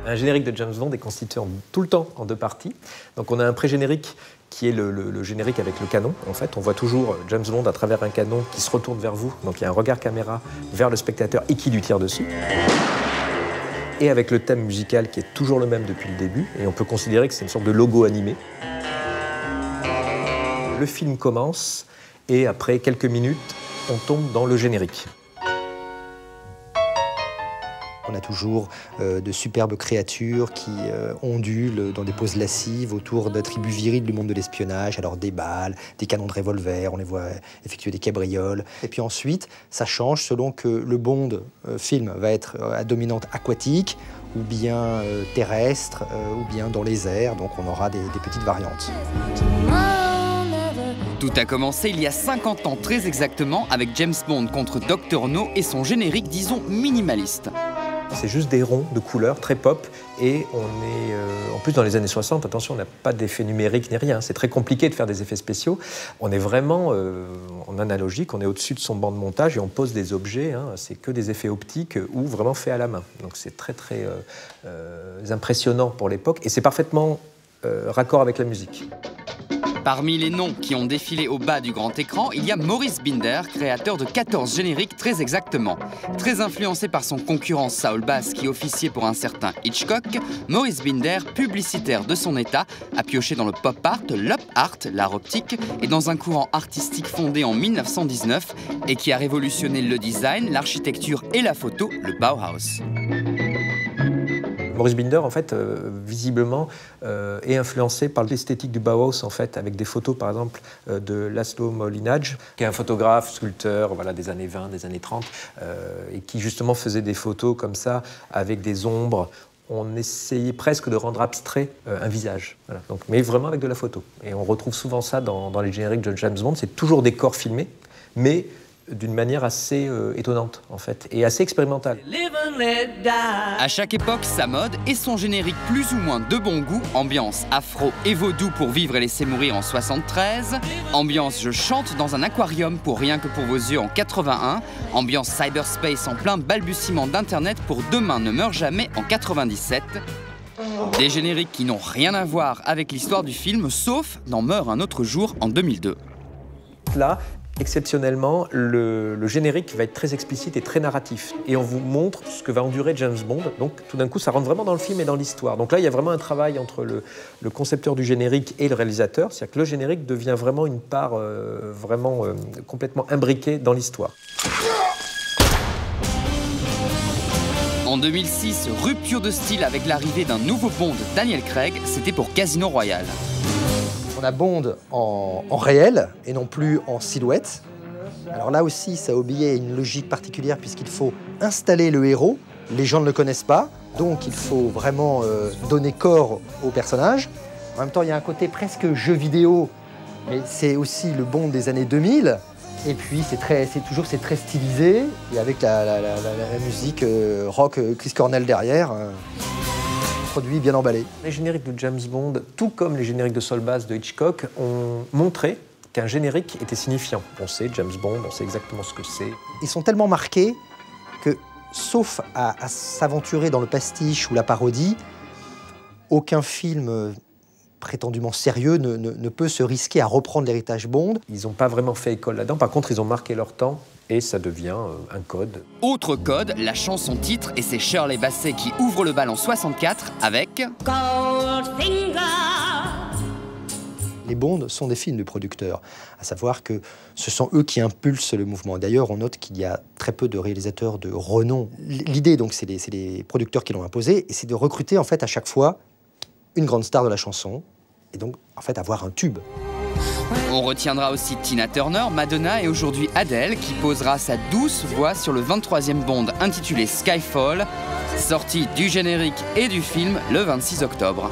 Un générique de James Bond est constitué tout le temps en deux parties. Donc on a un pré-générique qui est le générique avec le canon. En fait, on voit toujours James Bond à travers un canon qui se retourne vers vous. Donc il y a un regard caméra vers le spectateur et qui lui tire dessus. Et avec le thème musical qui est toujours le même depuis le début. Et on peut considérer que c'est une sorte de logo animé. Le film commence et après quelques minutes, on tombe dans le générique. On a toujours de superbes créatures qui ondulent dans des poses lascives autour d'attributs virils du monde de l'espionnage. Alors des balles, des canons de revolver, on les voit effectuer des cabrioles. Et puis ensuite, ça change selon que le Bond film va être à dominante aquatique, ou bien terrestre, ou bien dans les airs. Donc on aura des petites variantes. Tout a commencé il y a 50 ans très exactement avec James Bond contre Dr No et son générique, disons, minimaliste. C'est juste des ronds de couleurs très pop et on est en plus dans les années 60, attention, on n'a pas d'effets numériques ni rien, c'est très compliqué de faire des effets spéciaux. On est vraiment en analogique, on est au-dessus de son banc de montage et on pose des objets, hein, c'est que des effets optiques ou vraiment faits à la main. Donc c'est très très impressionnant pour l'époque et c'est parfaitement raccord avec la musique. Parmi les noms qui ont défilé au bas du grand écran, il y a Maurice Binder, créateur de 14 génériques très exactement. Très influencé par son concurrent Saul Bass qui officiait pour un certain Hitchcock, Maurice Binder, publicitaire de son état, a pioché dans le pop art, l'op art, l'art optique, et dans un courant artistique fondé en 1919 et qui a révolutionné le design, l'architecture et la photo, le Bauhaus. Maurice Binder, en fait, visiblement, est influencé par l'esthétique du Bauhaus, en fait, avec des photos, par exemple, de Laszlo Molinaj, qui est un photographe, sculpteur, voilà, des années 20, des années 30, et qui, justement, faisait des photos comme ça, avec des ombres. On essayait presque de rendre abstrait un visage, voilà. Donc, mais vraiment avec de la photo. Et on retrouve souvent ça dans les génériques de James Bond, c'est toujours des corps filmés, mais d'une manière assez étonnante, en fait, et assez expérimentale. À chaque époque, sa mode et son générique plus ou moins de bon goût, ambiance afro et vaudou pour vivre et laisser mourir en 73, ambiance je chante dans un aquarium pour rien que pour vos yeux en 81, ambiance cyberspace en plein balbutiement d'internet pour Demain ne meurt jamais en 97. Des génériques qui n'ont rien à voir avec l'histoire du film, sauf dans Meurt un autre jour en 2002. Là, exceptionnellement, le générique va être très explicite et très narratif. Et on vous montre ce que va endurer James Bond. Donc tout d'un coup, ça rentre vraiment dans le film et dans l'histoire. Donc là, il y a vraiment un travail entre le concepteur du générique et le réalisateur. C'est-à-dire que le générique devient vraiment une part complètement imbriquée dans l'histoire. En 2006, rupture de style avec l'arrivée d'un nouveau Bond, Daniel Craig, c'était pour Casino Royale. On a Bond en réel et non plus en silhouette. Alors là aussi, ça obéit à une logique particulière puisqu'il faut installer le héros. Les gens ne le connaissent pas, donc il faut vraiment donner corps au personnage. En même temps, il y a un côté presque jeu vidéo, mais c'est aussi le Bond des années 2000. Et puis c'est très stylisé, et avec la musique rock Chris Cornell derrière. Produit bien emballé. Les génériques de James Bond, tout comme les génériques de Saul Bass de Hitchcock, ont montré qu'un générique était signifiant. On sait James Bond, on sait exactement ce que c'est. Ils sont tellement marqués que, sauf à s'aventurer dans le pastiche ou la parodie, aucun film prétendument sérieux ne peut se risquer à reprendre l'héritage Bond. Ils n'ont pas vraiment fait école là-dedans. Par contre, ils ont marqué leur temps. Et ça devient un code. Autre code, la chanson titre, et c'est Shirley Bassey qui ouvre le bal en 64 avec Goldfinger. Les Bonds sont des films de producteurs, à savoir que ce sont eux qui impulsent le mouvement. D'ailleurs, on note qu'il y a très peu de réalisateurs de renom. L'idée, donc, c'est les producteurs qui l'ont imposé, et c'est de recruter, en fait, à chaque fois, une grande star de la chanson, et donc, en fait, avoir un tube. On retiendra aussi Tina Turner, Madonna et aujourd'hui Adele qui posera sa douce voix sur le 23e Bond intitulé Skyfall, sorti du générique et du film le 26 octobre.